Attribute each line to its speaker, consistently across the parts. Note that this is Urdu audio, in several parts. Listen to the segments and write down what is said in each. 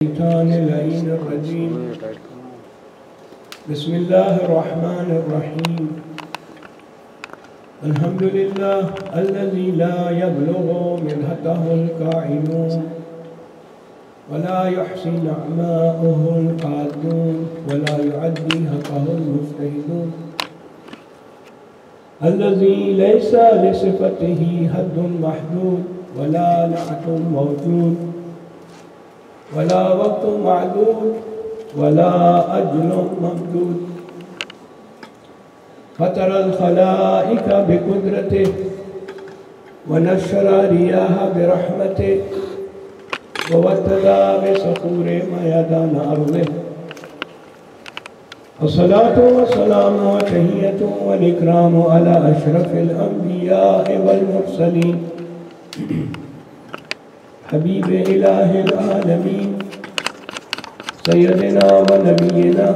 Speaker 1: الشيطان اللعين الرجيم. بسم الله الرحمن الرحيم. الحمد لله الذي لا يبلغ منهته القائلون ولا يحصي نعماءه القادون ولا يعدي حقه المجتهدون، الذي ليس لصفته حد محدود ولا نعت موجود ولا وقت معدود ولا أجل ممدود، فطر الخلائق بقدرته ونشر رياح برحمته ووتدا بصخور ميدان أرضه، الصلاة والسلام والتحية والإكرام على أشرف الأنبياء والمرسلين حبيب إله العالمين سيدنا ونبينا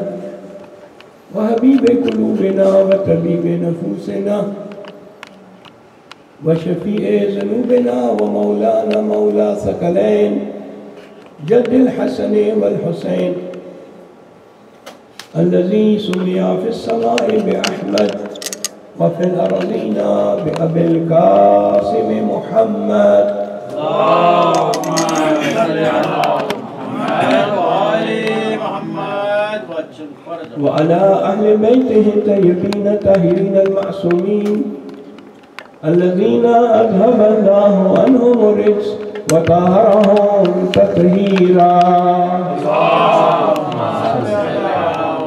Speaker 1: وحبيب قلوبنا وطبيب نفوسنا وشفيع ذنوبنا ومولانا مولى ثقلين جد الحسن والحسين، الذي سمي في السماء بأحمد وفي الأرضين بأبي القاسم محمد. اللهم صل على محمد وآل محمد وعلى أهل بيته الطيبين الطاهرين المعصومين الذين أذهب الله عنهم الرجس وطهرهم تطهيرا. اللهم صل على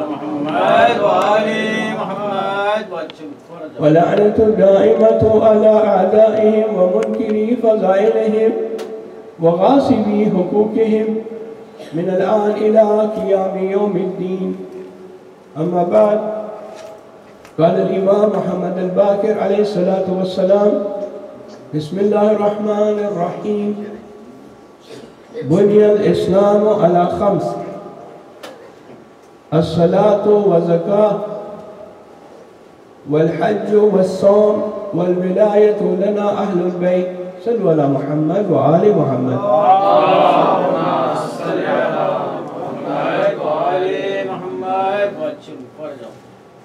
Speaker 1: محمد وآل محمد ولعنة دائمة على أعدائهم ومنكري فضائلهم وغاصبي حقوقهم من الآن إلى قيام يوم الدين. أما بعد، قال الإمام محمد الباقر عليه الصلاة والسلام: بسم الله الرحمن الرحيم. بني الإسلام على خمس: الصلاة والزكاة والحج والصوم والولاية لنا أهل البيت. صلوا على محمد وآل محمد. اللهم صل على محمد وآل محمد.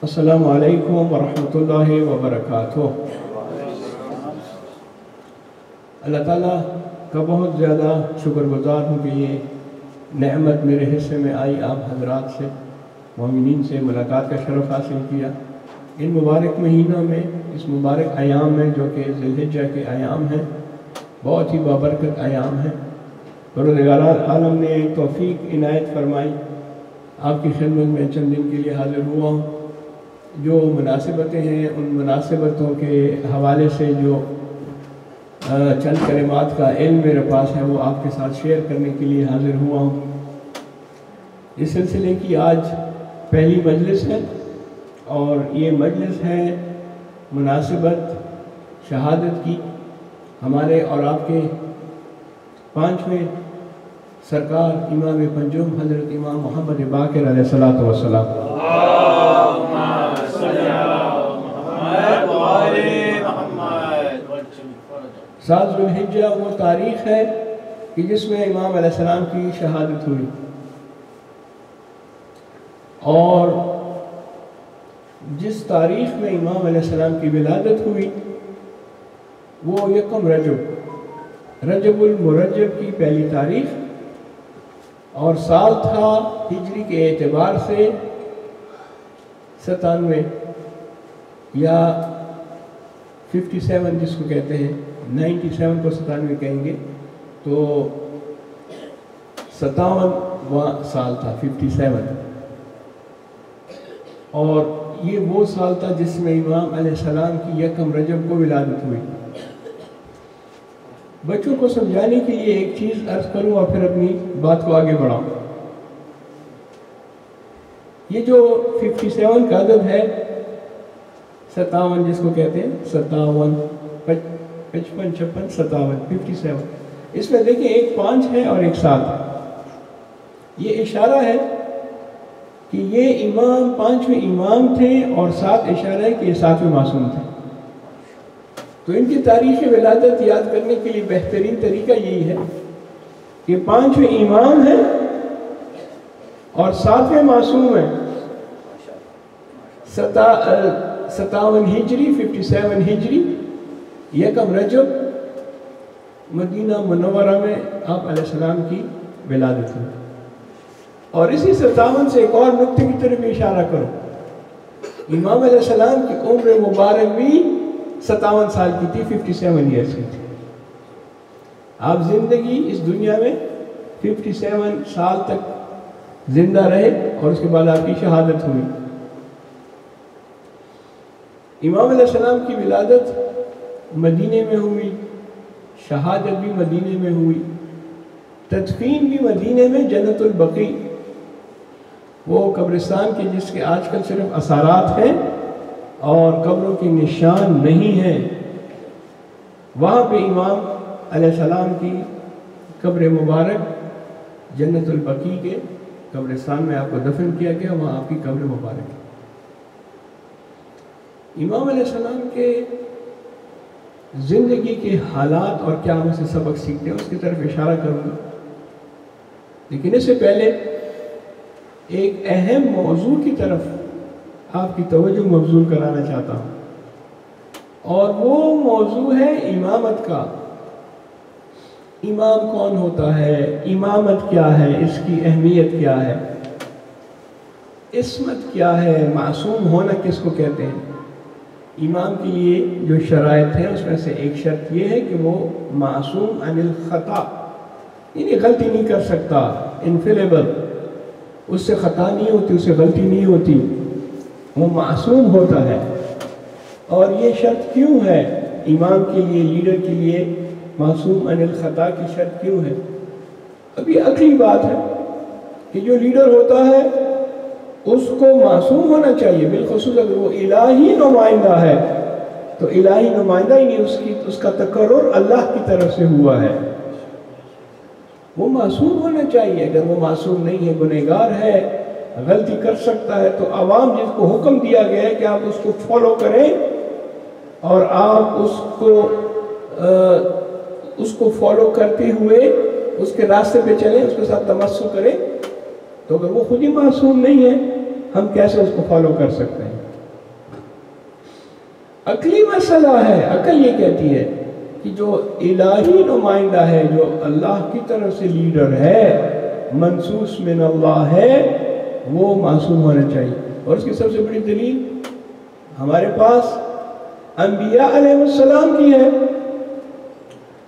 Speaker 1: السلام علیکم ورحمۃ اللہ وبرکاتہ. اللہ تعالیٰ کا بہت زیادہ شکر گزار ہوں کہ یہ نعمت میرے حصے میں آئی، آپ حضرات سے مومنین سے ملاقات کا شرف حاصل کیا. ان مبارک مہینوں میں، اس مبارک ایام میں جو کہ ذی الحجہ کے ایام ہیں، بہت ہی بابرکت ایام ہیں. پروردگار عالم نے توفیق عنایت فرمائی، آپ کی خدمت میں چند دن کے لیے حاضر ہوا ہوں. جو مناسبتیں ہیں ان مناسبتوں کے حوالے سے جو چند کلمات کا علم میرے پاس ہے وہ آپ کے ساتھ شیئر کرنے کے لیے حاضر ہوا ہوں. اس سلسلے کی آج پہلی مجلس ہے اور یہ مجلس ہے مناسبت شہادت کی، ہمارے اور آپ کے پانچویں سرکار امام پنجم حضرت امام محمد باقر علیہ الصلوۃ والسلام. اللهم صل علی محمد وآل محمد. 7 ذی الحجہ وہ تاریخ ہے کہ جس میں امام علیہ السلام کی شہادت ہوئی، اور جس تاریخ میں امام علیہ السلام کی ولادت ہوئی وہ یکم رجب المرجب کی پہلی تاریخ، اور سال تھا ہجری کے اعتبار سے 97 یا 57 جس کو کہتے ہیں، 97 کو 97 کہیں گے تو 57واں سال تھا 57. اور یہ وہ سال تھا جس میں امام علیہ السلام کی یکم رجب کو ولادت ہوئی. بچوں کو سمجھانے کے لیے ایک چیز عرض کروں اور پھر اپنی بات کو آگے بڑھاؤں. یہ جو 57 کا عدد ہے، 57 جس کو کہتے ہیں، 57 55 56 57 57، اس میں دیکھیں ایک 5 ہے اور ایک 7 ہے. یہ اشارہ ہے کہ یہ امام 5ویں امام تھے، اور 7 اشارہ ہے کہ یہ 7ویں معصوم تھے. تو ان کی تاریخ ولادت یاد کرنے کے لیے بہترین طریقہ یہی ہے کہ 5ویں امام ہیں اور 7ویں معصوم ہیں 57 ہجری 57 ہجری 1 رجب مدینہ منورہ میں آپ علیہ السلام کی ولادت ہوئی. اور اسی 57 سے ایک اور نقطے کی طرف اشارہ کرو. امام علیہ السلام کی عمر مبارک بھی 57 سال کی تھی, 57 ایئرس کی تھی. آپ زندگی اس دنیا میں 57 سال تک زندہ رہے اور اس کے بعد آپ کی شہادت ہوئی. امام علیہ السلام کی ولادت مدینے میں ہوئی, شہادت بھی مدینے میں ہوئی, تدفین بھی مدینے میں جنت البقیع, وہ قبرستان کے جس کے آج کل صرف اثارات ہیں اور قبروں کے نشان نہیں ہیں, وہاں پہ امام علیہ السلام کی قبر مبارک جنت البقیع کے قبرستان میں آپ کو دفن کیا گیا, وہاں آپ کی قبر مبارک ہے. امام علیہ السلام کے زندگی کے حالات اور کیا ہم اسے سبق سیکھتے ہیں اس کی طرف اشارہ کروں گا, لیکن اس سے پہلے ایک اہم موضوع کی طرف آپ کی توجہ مبذول کرانا چاہتا ہوں, اور وہ موضوع ہے امامت کا. امام کون ہوتا ہے, امامت کیا ہے, اس کی اہمیت کیا ہے, عصمت کیا ہے, معصوم ہونا کس کو کہتے ہیں. امام کے لیے جو شرائط ہیں اس میں سے ایک شرط یہ ہے کہ وہ معصوم عن الخطا, یعنی غلطی نہیں کر سکتا, انفیلیبل, اس سے خطا نہیں ہوتی, اس سے غلطی نہیں ہوتی, وہ معصوم ہوتا ہے. اور یہ شرط کیوں ہے امام کے لیے, لیڈر کے لیے معصوم عن الخطا کی شرط کیوں ہے؟ اب یہ عقلی بات ہے کہ جو لیڈر ہوتا ہے اس کو معصوم ہونا چاہیے, بالخصوص اگر وہ الہی نمائندہ ہے تو الہی نمائندہ ہی نہیں, اس کا تقرر اللہ کی طرف سے ہوا ہے, وہ معصوم ہونا چاہیے. اگر وہ معصوم نہیں ہے, گنہگار ہے, غلطی کر سکتا ہے, تو عوام جس کو حکم دیا گیا ہے کہ آپ اس کو فالو کریں اور آپ اس کو فالو کرتے ہوئے اس کے راستے پہ چلیں, اس کے ساتھ تمسک کریں, تو اگر وہ خود ہی معصوم نہیں ہے ہم کیسے اس کو فالو کر سکتے ہیں؟ عقلی مسئلہ ہے. عقل یہ کہتی ہے کہ جو الہی نمائندہ ہے, جو اللہ کی طرف سے لیڈر ہے, منصوص من اللہ ہے, وہ معصوم ہونا چاہیے. اور اس کی سب سے بڑی دلیل ہمارے پاس انبیاء علیہ السلام کی ہے.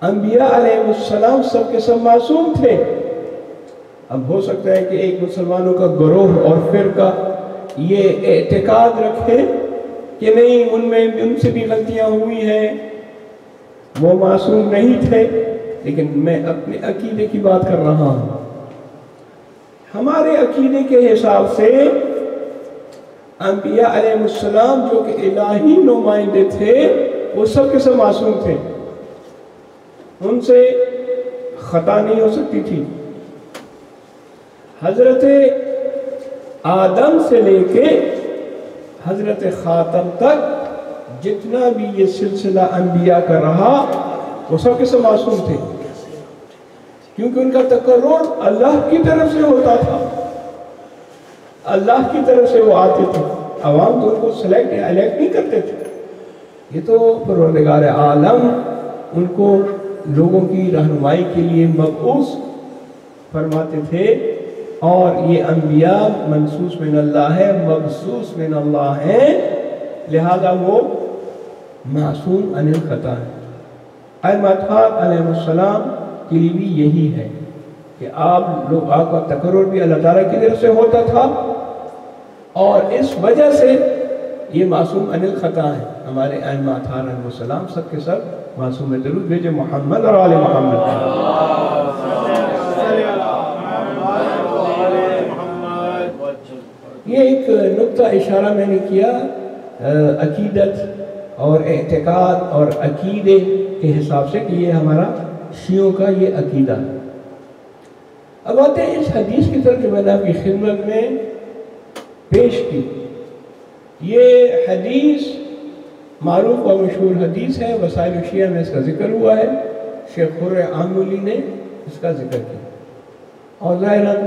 Speaker 1: انبیاء علیہ السلام سب کے سب معصوم تھے. اب ہو سکتا ہے کہ ایک مسلمانوں کا گروہ اور فرقہ یہ اعتقاد رکھے کہ نہیں, ان سے بھی غلطیاں ہوئی ہیں, وہ معصوم نہیں تھے, لیکن میں اپنے عقیدے کی بات کر رہا ہوں. ہمارے عقیدے کے حساب سے انبیاء علیہ السلام جو کہ الہی نمائندے تھے وہ سب کے سب معصوم تھے, ان سے خطا نہیں ہو سکتی تھی. حضرت آدم سے لے کے حضرت خاتم تک جتنا بھی یہ سلسلہ انبیاء کا رہا وہ سب کے سب معصوم تھے, کیونکہ ان کا تقرر اللہ کی طرف سے ہوتا تھا, اللہ کی طرف سے وہ آتے تھے. عوام تو ان کو الیکٹ نہیں کرتے تھے, یہ تو پروردگار عالم ان کو لوگوں کی رہنمائی کے لیے مبعوث فرماتے تھے. اور یہ انبیاء منصوص من اللہ ہے, مبعوث من اللہ ہے, لہذا وہ معصوم عن الخطا ہے. ائمہ اطہار علیہ السلام کے لیے بھی یہی ہے کہ آپ کا تقرر بھی اللہ تعالیٰ کی طرف سے ہوتا تھا, اور اس وجہ سے یہ معصوم عن الخطا ہے. ہمارے ائمہ اطہار علیہ السلام سب کے سب معصوم. درود بھیجے محمد اور آل محمد. یہ ایک نقطہ اشارہ میں نے کیا عقیدت اور اعتقاد اور عقیدے کے حساب سے کہ یہ ہمارا شیعوں کا یہ عقیدہ. اب آتے ہیں اس حدیث کی طرف جو میں نے آپ کی خدمت میں پیش کی. یہ حدیث معروف و مشہور حدیث ہے, وسائل الشیعہ میں اس کا ذکر ہوا ہے, شیخ خر عاملی نے اس کا ذکر کیا. اور ظاہراً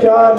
Speaker 1: 4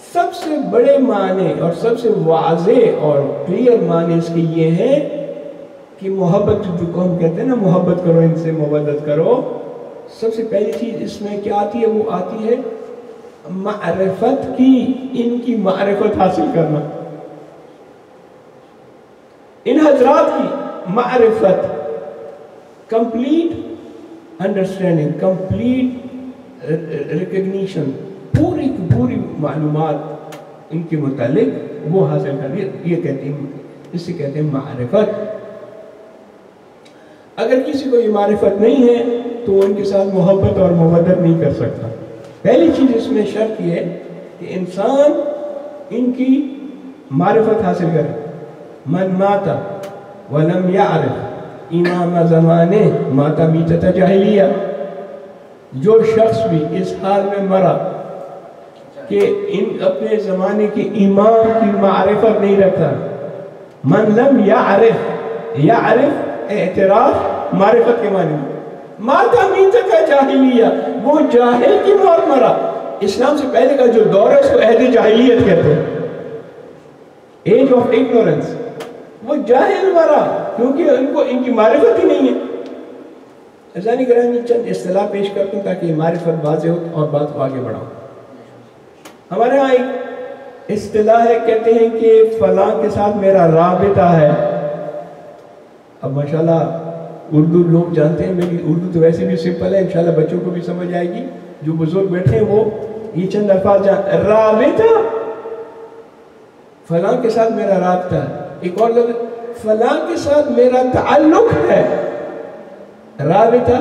Speaker 1: سب سے بڑے معنی اور سب سے واضح اور کلیئر معنی اس کے یہ ہے کہ محبت جو کو ہم کہتے ہیں نا محبت کرو ان سے محبت کرو، سب سے پہلی چیز اس میں کیا آتی ہے؟ وہ آتی ہے معرفت کی، ان کی معرفت حاصل کرنا، ان حضرات کی معرفت، کمپلیٹ انڈرسٹینڈنگ، کمپلیٹ ریکگنیشن، پوری کی پوری معلومات ان کے متعلق وہ حاصل کر یہ کہتے ہیں، اسے کہتے ہیں معرفت۔ اگر کسی کو یہ معرفت نہیں ہے تو وہ ان کے ساتھ محبت اور مودت نہیں کر سکتا۔ پہلی چیز اس میں شرط یہ ہے کہ انسان ان کی معرفت حاصل کرے۔ من ماتا ولم يعرف امام زمانے ماتا میتت جاہلیہ، جو شخص بھی اس حال میں مرا کہ ان اپنے زمانے کے امام کی معرفت نہیں رکھتا، من لم یعرف اعتراف معرفت کے معنی میں، ماتا میتت جاہلیہ، وہ جاہل کی موت مرا۔ اسلام سے پہلے کا جو دور ہے اس کو عہد جاہلیت کہتے ہیں، ایج آف اگنورنس۔ وہ جاہل مرا کیونکہ ان کی معرفت ہی نہیں ہے۔ عزیزان گرامی، چند اصطلاح پیش کرتا ہوں تاکہ معرفت واضح ہو اور بات کو آگے بڑھاؤں۔ ہمارے ہاں ایک اصطلاح ہے، کہتے ہیں کہ فلاں کے ساتھ میرا رابطہ ہے۔ اب ماشاءاللہ اردو لوگ جانتے ہیں، میری اردو تو ویسے بھی سمپل ہے، انشاءاللہ بچوں کو بھی سمجھ آئے گی، جو بزرگ بیٹھے ہیں وہ یہ چند الفاظ رابطہ، فلاں کے ساتھ میرا رابطہ ہے۔ ایک اور لفظ فلاں کے ساتھ میرا تعلق ہے، رابطہ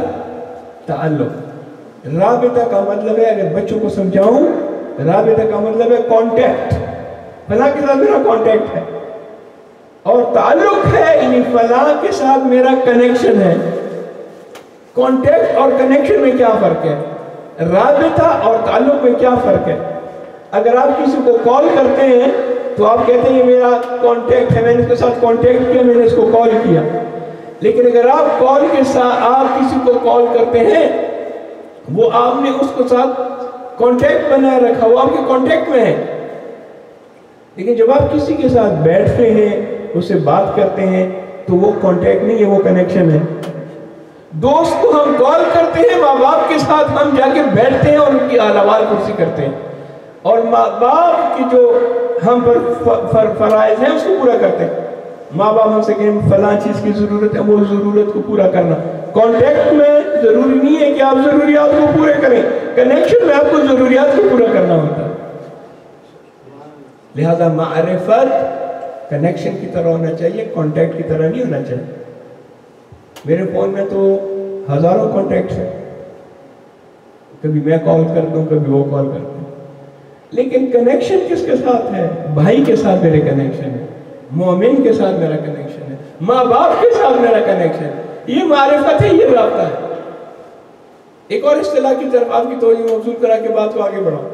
Speaker 1: تعلق۔ رابطہ کا مطلب ہے، اگر بچوں کو سمجھاؤں، رابطہ کا مطلب ہے کانٹیکٹ، فلاں کے ساتھ میرا کانٹیکٹ ہے، اور تعلق ہے یعنی فلاں کے ساتھ میرا کنیکشن ہے۔ کانٹیکٹ اور کنیکشن میں کیا فرق ہے؟ رابطہ اور تعلق میں کیا فرق ہے؟ اگر آپ کسی کو کال کرتے ہیں تو آپ کہتے ہیں یہ میرا کانٹیکٹ ہے، میں نے اس کے ساتھ کانٹیکٹ کیا، میں نے اس کو کال کیا۔ لیکن اگر آپ کال کے ساتھ آپ کسی کو کال کرتے ہیں، وہ آپ نے اس کو ساتھ کانٹیکٹ بنائے رکھا، وہ آپ کے کانٹیکٹ میں ہے۔ لیکن جب آپ کسی کے ساتھ بیٹھتے ہیں، اس سے بات کرتے ہیں، تو وہ کانٹیکٹ نہیں ہے، وہ کنیکشن ہے۔ دوست کو ہم کال کرتے ہیں، ماں باپ کے ساتھ ہم جا کے بیٹھتے ہیں اور ان کی احوال پرسی کرتے ہیں، اور ماں باپ کی جو ہم پر فرائض ہیں اس کو پورا کرتے ہیں۔ ماں باپ ہم سے کہیں فلاں چیز کی ضرورت ہے، وہ ضرورت کو پورا کرنا۔ کانٹیکٹ میں ضروری نہیں ہے کہ آپ ضروریات کو پورے کریں، کنیکشن میں آپ کو ضروریات کو پورا کرنا ہوتا ہے۔ لہذا معرفت کنیکشن کی طرح ہونا چاہیے، کانٹیکٹ کی طرح نہیں ہونا چاہیے۔ میرے فون میں تو ہزاروں کانٹیکٹس ہیں، کبھی میں کال کرتا ہوں، کبھی وہ کال کرتے ہیں، لیکن کنیکشن کس کے ساتھ ہے؟ بھائی کے ساتھ میرے کنیکشن ہے، مومن کے ساتھ میرا کنیکشن ہے، ماں باپ کے ساتھ میرا کنیکشن ہے۔ یہ معرفت ہے، یہ رابطہ ہے۔ ایک اور اصطلاح کی طرف آپ کی توجہ مبذول کرا کے بات کو آگے بڑھاؤں۔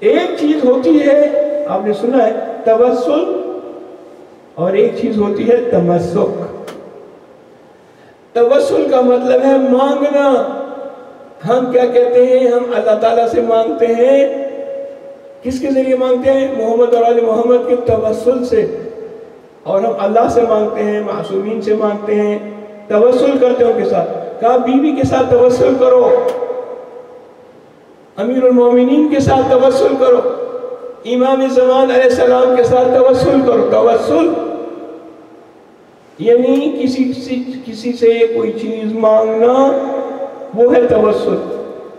Speaker 1: ایک چیز ہوتی ہے، آپ نے سنا ہے، توسل، اور ایک چیز ہوتی ہے تمسک۔ توسل کا مطلب ہے مانگنا۔ ہم کیا کہتے ہیں؟ ہم اللہ تعالیٰ سے مانگتے ہیں، کس کے ذریعے مانگتے ہیں؟ محمد اور آل محمد کے توسل سے، اور ہم اللہ سے مانگتے ہیں، معصومین سے مانگتے ہیں، توسل کرتے ہیں ان کے ساتھ۔ کہا بیوی کے ساتھ توسل کرو، امیر المومنین کے ساتھ توسل کرو، امام زمان علیہ السلام کے ساتھ توسل کرو۔ توسل یعنی کسی سے کوئی چیز مانگنا، وہ ہے توسل۔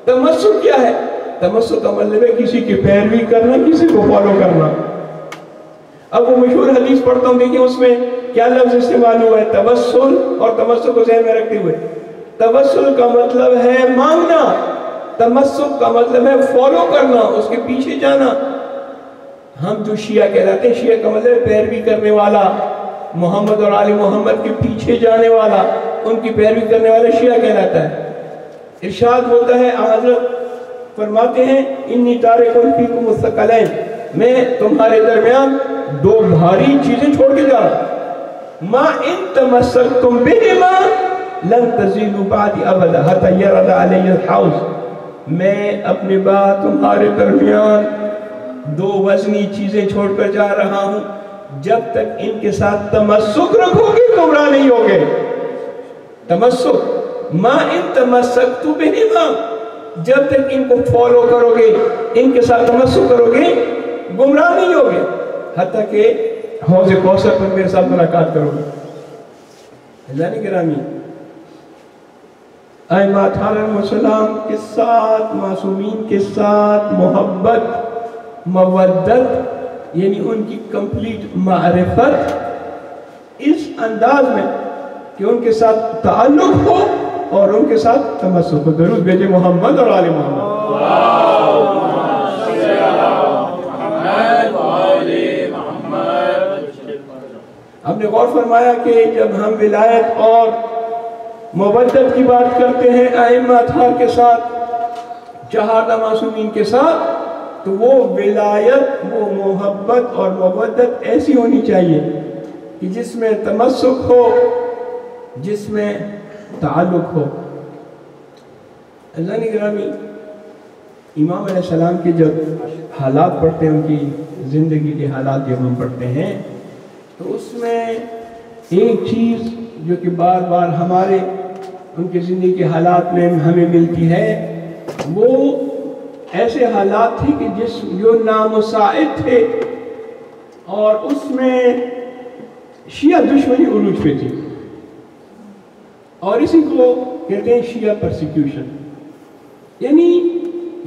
Speaker 1: تمسک کیا ہے؟ تمسک کا مطلب ہے کسی کی پیروی کرنا، کسی کو فالو کرنا۔ اب وہ مشہور حدیث پڑھتا ہوں، دیکھیں اس میں کیا لفظ استعمال ہوا ہے، توسل اور تمسک کو ذہن میں رکھتے ہوئے۔ توسل کا مطلب ہے مانگنا، تمسک کا مطلب ہے فالو کرنا، اس کے پیچھے جانا۔ ہم جو شیعہ کہلاتے ہیں، شیعہ کا مطلب ہے پیروی کرنے والا، محمد اور آل محمد کے پیچھے جانے والا، ان کی پیروی کرنے والا شیعہ کہلاتا ہے۔ ارشاد ہوتا ہے، حضرت فرماتے ہیں، انی تارک فیکم الثقلین، میں تمہارے درمیان دو بھاری چیزیں چھوڑ کے جا رہا ہوں، ما ان تمسکتم بہما لن تزیلوا بعد ابدا حتی یرد علی الحوض، میں اپنے بعد تمہارے درمیان دو وزنی چیزیں چھوڑ کر جا رہا ہوں، جب تک ان کے ساتھ تمسک رکھو گے گمراہ نہیں ہوگے۔ تمسک، ما ان تمسکت بہما، جب تک ان کو فالو کرو گے، ان کے ساتھ تمسک کرو گے، گمراہ نہیں ہوگے، حتیٰ کہ حوض کوثر پر میرے ساتھ ملاقات کرو گے۔ عزیزان گرامی، ائمہ علیہم السلام کے ساتھ، معصومین کے ساتھ محبت، مودت، یعنی ان کی کمپلیٹ معرفت اس انداز میں کہ ان کے ساتھ تعلق ہو اور ان کے ساتھ تمسک ہو۔ درود بھیجے محمد اور آل محمد۔ ہم نے غور فرمایا کہ جب ہم ولایت اور مودت کی بات کرتے ہیں ائمہ اطہار کے ساتھ، چہارہ معصومین کے ساتھ، تو وہ ولایت، وہ محبت اور مودت ایسی ہونی چاہیے کہ جس میں تمسک ہو، جس میں تعلق ہو۔ عزیزان گرامی، امام علیہ السلام کے جب حالات پڑھتے ہیں، ان کی زندگی کے حالات جب ہم پڑھتے ہیں، تو اس میں ایک چیز جو کہ بار بار ہمارے ان کی زندگی کے حالات میں ہمیں ملتی ہے، وہ ایسے حالات تھے کہ جو نامساعد تھے، اور اس میں شیعہ دشمنی عروج پہ تھی، اور اسی کو کہتے ہیں شیعہ پرسیکیوشن، یعنی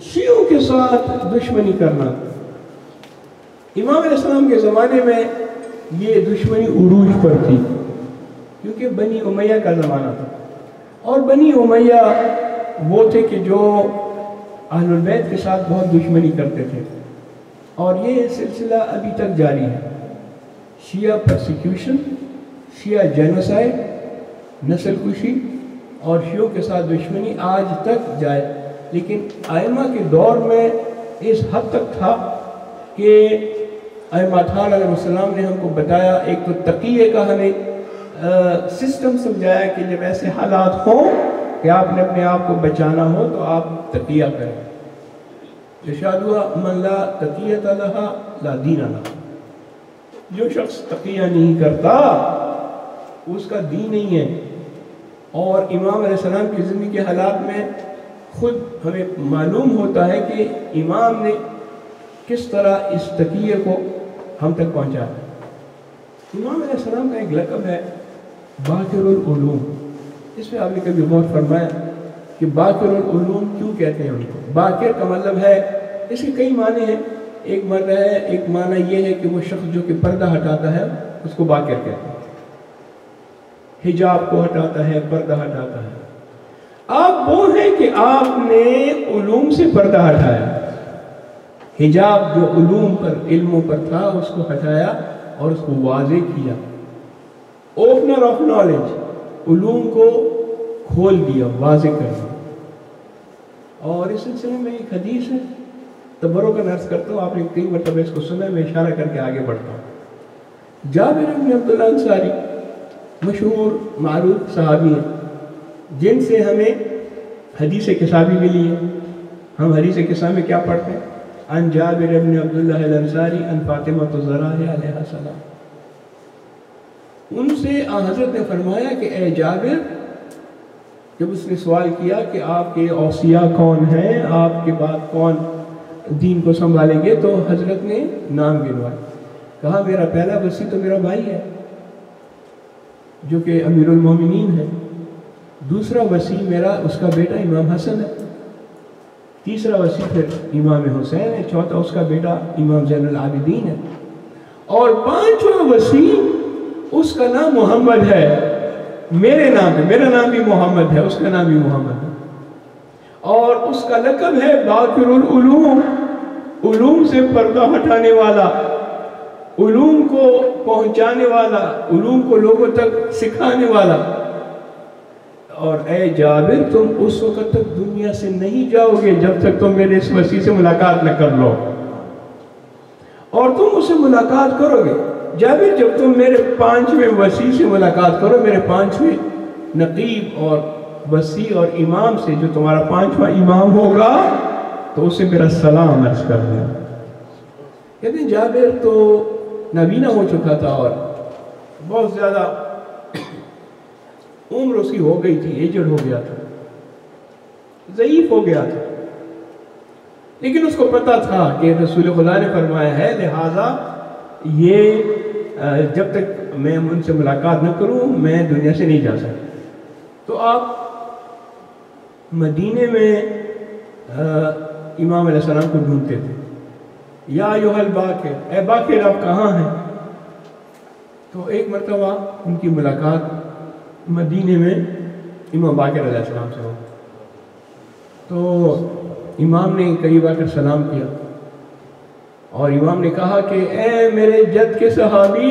Speaker 1: شیعوں کے ساتھ دشمنی کرنا۔ امام علیہ السلام کے زمانے میں یہ دشمنی عروج پر تھی، کیونکہ بنی امیہ کا زمانہ تھا، اور بنی امیہ وہ تھے کہ جو اہل البیت کے ساتھ بہت دشمنی کرتے تھے، اور یہ سلسلہ ابھی تک جاری ہے۔ شیعہ پرسیکیوشن، شیعہ جینوسائڈ، نسل کشی اور شیعوں کے ساتھ دشمنی آج تک جائے، لیکن ائمہ کے دور میں اس حد تک تھا کہ ائمہ علیہ السلام نے ہم کو بتایا، ایک تو تقیہ کا ہمیں سسٹم سمجھایا کہ جب ایسے حالات ہوں کہ آپ نے اپنے آپ کو بچانا ہو تو آپ تقیہ کریں۔ ارشاد ہوا من لا تقیۃ لہ لا دین لہ، جو شخص تقیہ نہیں کرتا اس کا دین نہیں ہے۔ اور امام علیہ السلام کی زندگی کے حالات میں خود ہمیں معلوم ہوتا ہے کہ امام نے کس طرح اس تقیہ کو ہم تک پہنچا۔ امام علیہ السلام کا ایک لقب ہے باقر العلوم۔ اس پہ آپ نے کبھی غور فرمایا کہ باقر العلوم کیوں کہتے ہیں ان کو؟ باقر کا مطلب ہے، اس کے کئی معنی ہیں، ایک معنی یہ ہے کہ وہ شخص جو کہ پردہ ہٹاتا ہے اس کو باقر کہتے ہیں، حجاب کو ہٹاتا ہے، پردہ ہٹاتا ہے۔ آپ وہ ہیں کہ آپ نے علوم سے پردہ ہٹایا، حجاب جو علوم پر، علموں پر تھا اس کو ہٹایا اور اس کو واضح کیا۔ اوپنر آف نالج، علوم کو کھول دیا، واضح کر دیا۔ اور اس سلسلے میں ایک حدیث ہے، تبرک کا عرض کرتا ہوں، آپ نے کئی مرتبہ اس کو سنا ہے، میں اشارہ کر کے آگے بڑھتا ہوں۔ جابر بن عبداللہ انصاری مشہور معروف صحابی ہیں، جن سے ہمیں حدیث قصہ بھی ملی ہے۔ ہم حدیث قصہ میں کیا پڑھتے ہیں؟ ان جابر بن عبداللہ الانصاری ان فاطمہ الزہرا علیہ السلام۔ ان سے حضرت نے فرمایا کہ اے جابر، جب اس نے سوال کیا کہ آپ کے اوصیاء کون ہیں، آپ کے بعد کون دین کو سنبھالیں گے، تو حضرت نے نام گنوائے، کہا میرا پہلا وصی تو میرا بھائی ہے جو کہ امیر المومنین ہے، دوسرا وصی میرا اس کا بیٹا امام حسن ہے، تیسرا وصی پھر امام حسین ہے، چوتھا اس کا بیٹا امام زین العابدین ہے، اور پانچواں وصی اس کا نام محمد ہے، میرے نام ہے، میرا نام بھی محمد ہے، اس کا نام بھی محمد ہے، اور اس کا لقب ہے باقر العلوم، علوم سے پردہ ہٹانے والا، علوم کو پہنچانے والا، علوم کو لوگوں تک سکھانے والا۔ اور اے جابر، تم اس وقت تک دنیا سے نہیں جاؤ گے جب تک تم میرے اس وصی سے ملاقات نہ کر لو، اور تم اس سے ملاقات کرو گے جابر جب تم میرے پانچویں وصی سے ملاقات کرو، میرے پانچویں نقیب اور وصی اور امام سے، جو تمہارا پانچواں امام ہوگا، تو اسے میرا سلام عرض کر دیا۔ کہتے ہیں جابر تو نابینا ہو چکا تھا اور بہت زیادہ عمر اس کی ہو گئی تھی، ایجڈ ہو گیا تھا، ضعیف ہو گیا تھا، لیکن اس کو پتا تھا کہ رسول خدا نے فرمایا ہے لہٰذا یہ جب تک میں ان سے ملاقات نہ کروں میں دنیا سے نہیں جا سکتا۔ تو آپ مدینے میں امام علیہ السلام کو ڈھونڈتے تھے، یا ایھا الباقر، اے باقر آپ کہاں ہیں؟ تو ایک مرتبہ ان کی ملاقات مدینے میں امام باقر علیہ السلام سے ہو، تو امام نے قریب آ کر سلام کیا اور امام نے کہا کہ اے میرے جد کے صحابی،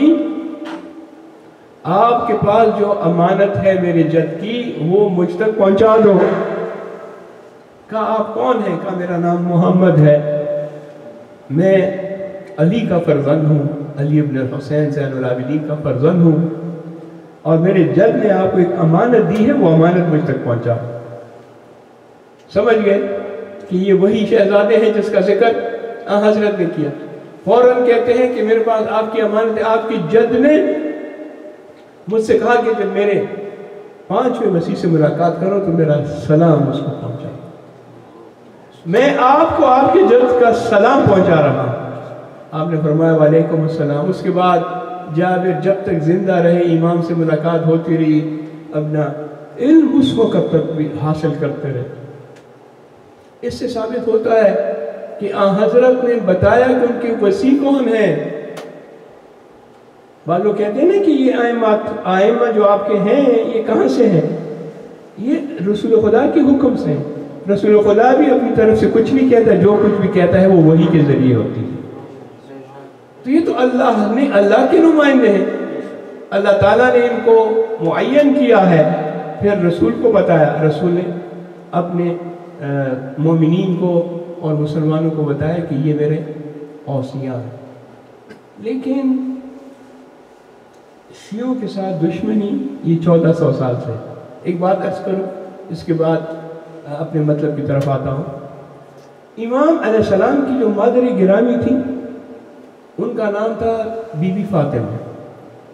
Speaker 1: آپ کے پاس جو امانت ہے میرے جد کی وہ مجھ تک پہنچا دو۔ کہا آپ کون ہیں؟ کہا میرا نام محمد ہے، میں علی کا فرزند ہوں، علی ابن الحسین زین العابدین کا فرزند ہوں، اور میرے جد نے آپ کو ایک امانت دی ہے، وہ امانت مجھ تک پہنچا۔ سمجھ گئے کہ یہ وہی شہزادے ہیں جس کا ذکر حضرت نے کیا۔ فوراً کہتے ہیں کہ میرے پاس آپ کی امانت ہے، آپ کی جد نے مجھ سے کہا کہ جب میرے 5ویں مسیح سے ملاقات کرو تو میرا سلام اس کو پہنچا۔ میں آپ کو آپ کے جد کا سلام پہنچا رہا ہوں۔ آپ نے فرمایا وعلیکم السلام۔ اس کے بعد جابر جب تک زندہ رہے امام سے ملاقات ہوتی رہی، اپنا علم اس وقت تک بھی حاصل کرتے رہے۔ اس سے ثابت ہوتا ہے کہ حضرت نے بتایا کہ ان کے وسیع کون ہیں۔ بعض لوگ کہتے ہیں نا کہ یہ ائمہ جو آپ کے ہیں یہ کہاں سے ہیں؟ یہ رسول خدا کے حکم سے ہیں۔ رسول خدا بھی اپنی طرف سے کچھ نہیں کہتا، جو کچھ بھی کہتا ہے وہ وحی کے ذریعے ہوتی ہے۔ تو یہ تو اللہ کے نمائندے ہیں، اللہ تعالیٰ نے ان کو معین کیا ہے، پھر رسول کو بتایا، رسول نے اپنے مومنین کو اور مسلمانوں کو بتایا کہ یہ میرے اوصیاء ہیں۔ لیکن شیعوں کے ساتھ دشمنی یہ 1400 سال سے۔ ایک بات عرض کروں، اس کے بعد اپنے مطلب کی طرف آتا ہوں۔ امام علیہ السلام کی جو مادر گرامی تھی ان کا نام تھا بی بی فاطمہ،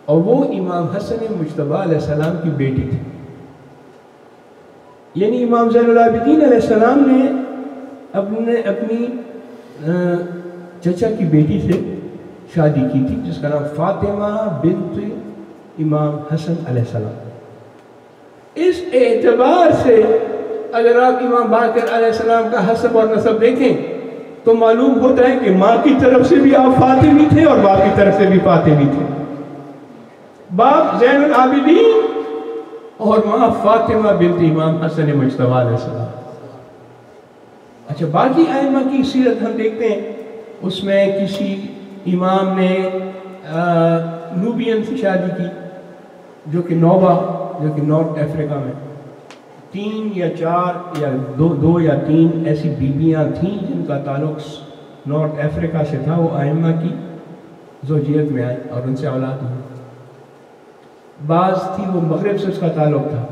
Speaker 1: اور وہ امام حسن مجتبیٰ علیہ السلام کی بیٹی تھی۔ یعنی امام زین العابدین علیہ السلام نے اپنی چچا کی بیٹی سے شادی کی تھی جس کا نام فاطمہ بنت امام حسن علیہ السلام۔ اس اعتبار سے اگر آپ امام باقر علیہ السلام کا حسب اور نسب دیکھیں تو معلوم ہوتا ہے کہ ماں کی طرف سے بھی آپ فاطمی تھے اور باپ کی طرف سے بھی فاطمی تھے۔ باپ زین العابدین اور ماں فاطمہ بنت امام حسن مجتبیٰ علیہ السلام۔ اچھا، باقی ائمہ کی سیرت ہم دیکھتے ہیں، اس میں کسی امام نے نوبین سے شادی کی جو کہ نوبہ، جو کہ نارتھ افریقہ میں 3 یا 4 یا 2 یا 3 ایسی بیویاں تھیں جن کا تعلق نارتھ افریقہ سے تھا، وہ ائمہ کی زوجیت میں آئی اور ان سے اولاد ہوئی۔ بعض تھی وہ مغرب سے اس کا تعلق تھا،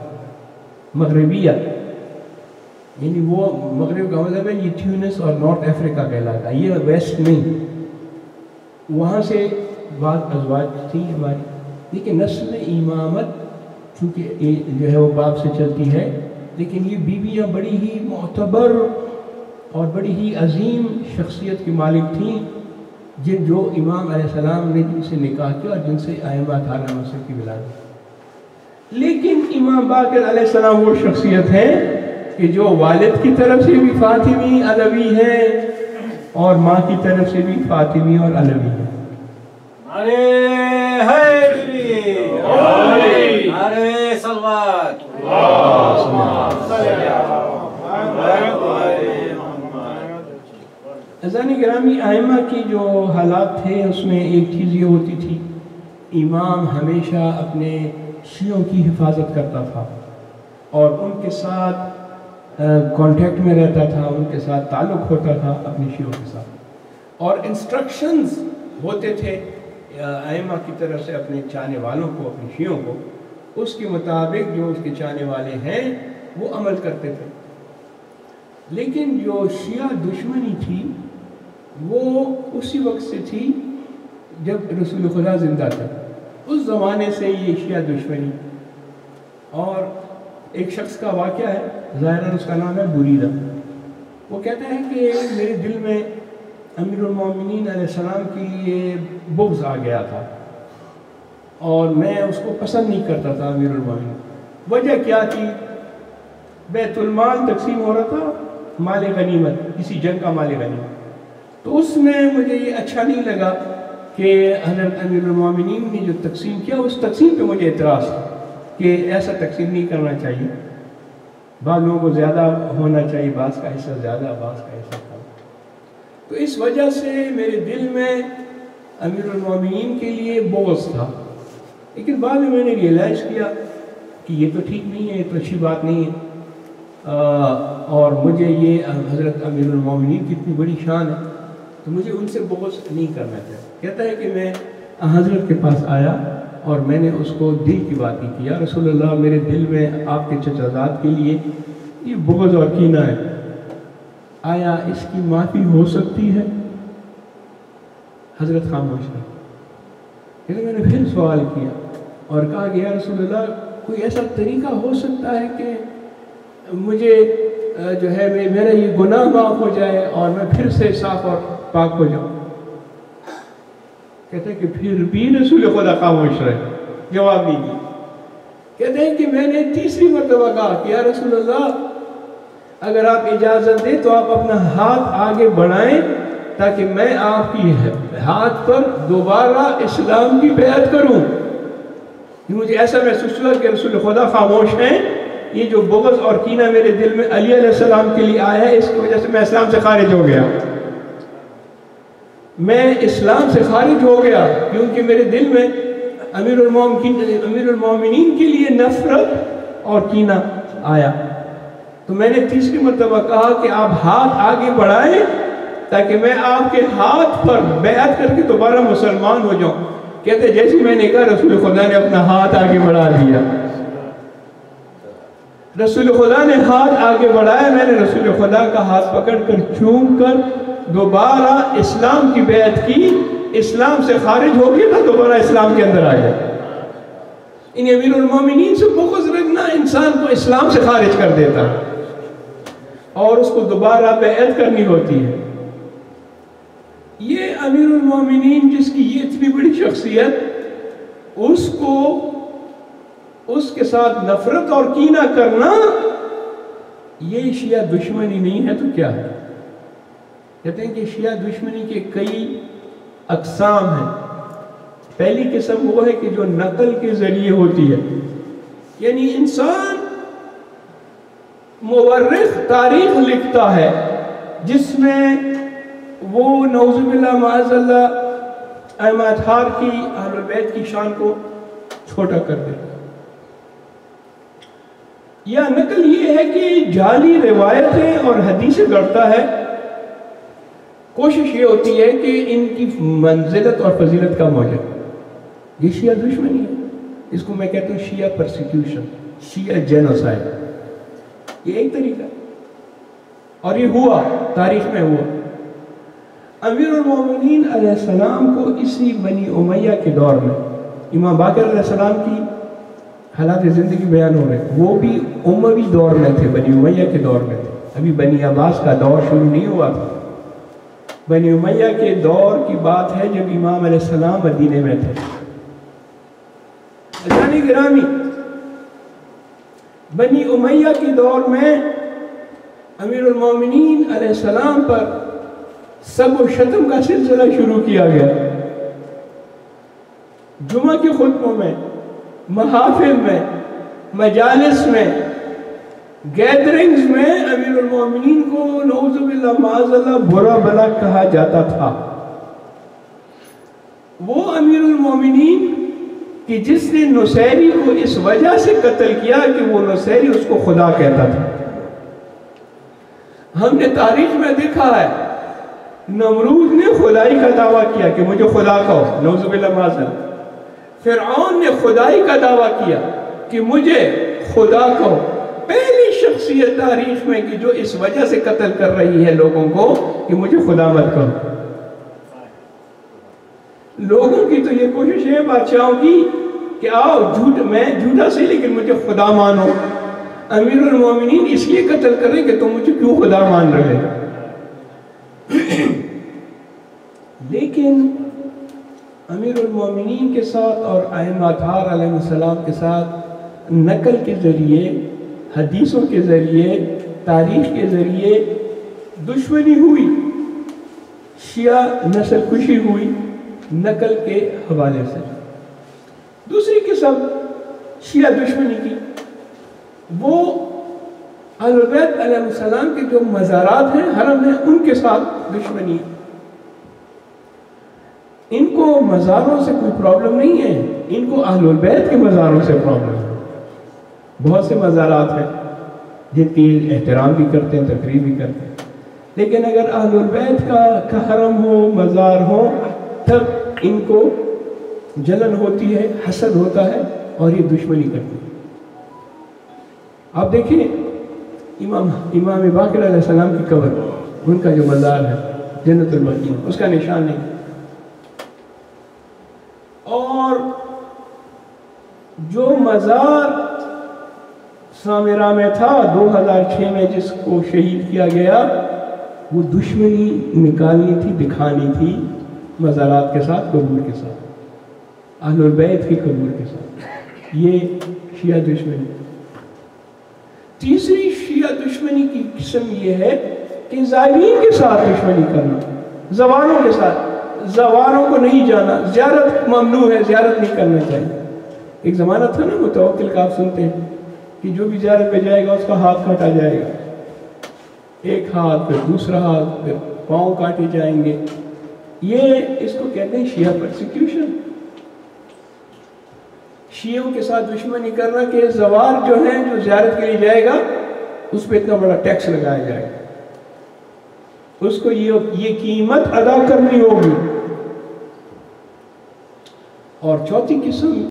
Speaker 1: مغربیہ، یعنی وہ مغرب کا مطلب ہے یہ ٹیونس اور نارتھ افریقہ کا علاقہ، یہ ویسٹ نہیں۔ وہاں سے بعض ازواج تھی ہماری، لیکن نسل امامت چونکہ جو ہے وہ باپ سے چلتی ہے، لیکن یہ بیویاں بڑی ہی معتبر اور بڑی ہی عظیم شخصیت کی مالک تھیں، جو امام علیہ السلام نے جن سے نکاح کیا اور جن سے ائمہ 18 نسل کی ولادت۔ لیکن امام باقر علیہ السلام وہ شخصیت ہے کہ جو والد کی طرف سے بھی فاطمی علوی ہے اور ماں کی طرف سے بھی فاطمی اور علوی ہے۔ عزیزان گرامی، ائمہ کی جو حالات تھے اس میں ایک چیز یہ ہوتی تھی، امام ہمیشہ اپنے شیعوں کی حفاظت کرتا تھا اور ان کے ساتھ کانٹیکٹ میں رہتا تھا، ان کے ساتھ تعلق ہوتا تھا اپنی شیعوں کے ساتھ، اور انسٹرکشنز ہوتے تھے ائمہ کی طرف سے اپنے چاہنے والوں کو، اپنی شیعوں کو، اس کے مطابق جو اس کے چاہنے والے ہیں وہ عمل کرتے تھے۔ لیکن جو شیعہ دشمنی تھی وہ اسی وقت سے تھی جب رسول خدا زندہ تھے، اس زمانے سے یہ شیعہ دشمنی۔ اور ایک شخص کا واقعہ ہے، ظاہراً اس کا نام ہے بریدہ، وہ کہتا ہے کہ میرے دل میں امیر المومنین علیہ السلام کے لیے بغض آ گیا تھا اور میں اس کو پسند نہیں کرتا تھا امیر المومنین۔ وجہ کیا تھی؟ بیت المال تقسیم ہو رہا تھا، مال غنیمت، کسی جنگ کا مال غنیمت، تو اس میں مجھے یہ اچھا نہیں لگا کہ حضرت امیر المومنین نے جو تقسیم کیا اس تقسیم پہ مجھے اعتراض تھا کہ ایسا تقسیم نہیں کرنا چاہیے، بعض لوگوں کو زیادہ ہونا چاہیے، بعض کا حصہ زیادہ، بعض کا حصہ کم۔ تو اس وجہ سے میرے دل میں امیر المومنین کے لیے بغض تھا، لیکن بعد میں نے ریئلائز کیا کہ یہ تو ٹھیک نہیں ہے، یہ تو اچھی بات نہیں ہے، اور مجھے یہ حضرت امیر المومنین کی اتنی بڑی شان ہے تو مجھے ان سے بغض نہیں کرنا چاہیے۔ کہتا ہے کہ میں حضرت کے پاس آیا اور میں نے اس کو دل کی بات کی کہ یا رسول اللہ، میرے دل میں آپ کے چچا زاد کے لیے یہ بغض اور کینہ ہے، آیا اس کی معافی ہو سکتی ہے؟ حضرت خاموش ہے۔ لیکن میں نے پھر سوال کیا اور کہا کہ یا رسول اللہ، کوئی ایسا طریقہ ہو سکتا ہے کہ مجھے جو ہے میرا یہ گناہ معاف ہو جائے اور میں پھر سے صاف اور پاک ہو جاؤں؟ کہتے ہیں کہ پھر بھی رسول خدا خاموش رہے، جواب نہیں دیا۔ کہتے ہیں کہ میں نے تیسری مرتبہ کہا کہ یا رسول اللہ، اگر آپ اجازت دیں تو آپ اپنا ہاتھ آگے بڑھائیں تاکہ میں آپ کی ہاتھ پر دوبارہ اسلام کی بیعت کروں۔ مجھے ایسا محسوس ہوا کہ رسول خدا خاموش ہیں، یہ جو بغض اور کینہ میرے دل میں علی علیہ السلام کے لیے آیا ہے، اس کی وجہ سے میں اسلام سے خارج ہو گیا، میں اسلام سے خارج ہو گیا، کیونکہ میرے دل میں امیر المومنین کے لیے نفرت اور کینہ آیا۔ تو میں نے تیسری مرتبہ کہا کہ آپ ہاتھ آگے بڑھائیں تاکہ میں آپ کے ہاتھ پر بیعت کر کے دوبارہ مسلمان ہو جاؤں۔ کہتے جیسے میں نے کہا، رسول خدا نے اپنا ہاتھ آگے بڑھا دیا۔ رسول خدا نے ہاتھ آگے بڑھایا، میں نے رسول خدا کا ہاتھ پکڑ کر چوم کر دوبارہ اسلام کی بیعت کی، اسلام سے خارج ہو گیا تھا، دوبارہ اسلام کے اندر آیا۔ ان امیر المومنین سے بغض رکھنا انسان کو اسلام سے خارج کر دیتا ہے اور اس کو دوبارہ بیعت کرنی ہوتی ہے۔ یہ امیر المومنین جس کی یہ اتنی بڑی شخصیت، اس کو اس کے ساتھ نفرت اور کینہ کرنا، یہ شیعہ دشمنی نہیں ہے تو کیا ہے؟ کہتے ہیں کہ شیعہ دشمنی کے کئی اقسام ہیں۔ پہلی قسم وہ ہے کہ جو نقل کے ذریعے ہوتی ہے، یعنی انسان مورخ تاریخ لکھتا ہے جس میں وہ نعوذ باللہ معاذ اللہ ائمہ اطہار کی، اہل بیت کی شان کو چھوٹا کر دیتا ہے، یا نقل یہ ہے کہ جعلی روایتیں اور حدیثیں گڑھتا ہے۔ کوشش یہ ہوتی ہے کہ ان کی منزلت اور فضیلت کم ہو جائے۔ یہ شیعہ دشمنی ہے، اس کو میں کہتا ہوں شیعہ پرسیکیوشن، شیعہ جینوسائیڈ۔ یہ ایک طریقہ ہے اور یہ ہوا، تاریخ میں ہوا۔ امیر المومنین علیہ السلام کو اسی بنی امیہ کے دور میں، امام باقر علیہ السلام کی حالات زندگی بیان ہو رہے ہیں، وہ بھی اموی دور میں تھے، بنی امیہ کے دور میں تھے، ابھی بنی عباس کا دور شروع نہیں ہوا تھا۔ بنی امیہ کے دور کی بات ہے جب امام علیہ السلام مدینے میں تھے۔ عزیزان گرامی، بنی امیہ کے دور میں امیر المومنین علیہ السلام پر سب و شتم کا سلسلہ شروع کیا گیا۔ جمعہ کے خطبوں میں، محافل میں، مجالس میں، گیدرنگز میں امیر المومنین کو نعوذ باللہ معاذ اللہ برا بلا کہا جاتا تھا۔ وہ امیر المومنین کہ جس نے نصیری کو اس وجہ سے قتل کیا کہ وہ نصیری اس کو خدا کہتا تھا۔ ہم نے تاریخ میں دیکھا ہے، نمرود نے خدائی کا دعویٰ کیا کہ مجھے خدا کہو، نعوذ باللہ معاذ اللہ۔ فرعون نے خدائی کا دعویٰ کیا کہ مجھے خدا کہو۔ پہلی شخصیت تاریخ میں کہ جو اس وجہ سے قتل کر رہی ہے لوگوں کو کہ مجھے خدا مت کہو۔ لوگوں کی تو یہ کوشش ہے بادشاہوں کی کہ آؤ میں جھوٹا سے لیکن مجھے خدا مانو. امیر المومنین اس لیے قتل کریں کہ تم مجھے کیوں خدا مان رہے. لیکن امیر المومنین کے ساتھ اور ائمہ اطہار علیہ السلام کے ساتھ نقل کے ذریعے، حدیثوں کے ذریعے، تاریخ کے ذریعے دشمنی ہوئی، شیعہ نسل کشی ہوئی نقل کے حوالے سے. دوسری قسم شیعہ دشمنی کی، وہ اہل بیت علیہ السلام کے جو مزارات ہیں، حرم ہیں، ان کے ساتھ دشمنی. ان کو مزاروں سے کوئی پرابلم نہیں ہے، ان کو اہل بیت کے مزاروں سے پرابلم ہے. بہت سے مزارات ہیں جن کی احترام بھی کرتے ہیں، تقریب بھی کرتے ہیں، لیکن اگر اہل بیت کا حرم ہو، مزار ہو، تب ان کو جلن ہوتی ہے، حسد ہوتا ہے اور یہ دشمنی کرتی ہے. آپ دیکھیں امام باقر علیہ السلام کی قبر، ان کا جو مزار ہے جنت المقی، اس کا نشان نہیں. اور جو مزار سامرا میں تھا 2006 میں جس کو شہید کیا گیا، وہ دشمنی نکالنی تھی، دکھانی تھی مزارات کے ساتھ، قبور کے ساتھ، اہل البیت کی قبور کے ساتھ. یہ شیعہ دشمنی. تیسری شیعہ دشمنی کی قسم یہ ہے کہ زائرین کے ساتھ دشمنی کرنا، زواروں کے ساتھ. زواروں کو نہیں جانا، زیارت ممنوع ہے، زیارت نہیں کرنا چاہیے. ایک زمانہ تھا نا متوکل کا، آپ سنتے ہیں کہ جو بھی زیارت پہ جائے گا اس کا ہاتھ کاٹا جائے گا، ایک ہاتھ پھر دوسرا ہاتھ، پھر پاؤں کاٹے جائیں گے. یہ اس کو کہتے ہیں شیعہ پرسیکیوشن. شیعوں کے ساتھ دشمنی کرنا کہ زوار جو ہیں، جو زیارت کے لیے جائے گا اس پہ اتنا بڑا ٹیکس لگایا جائے گا، اس کو یہ قیمت ادا کرنی ہوگی. اور چوتھی قسم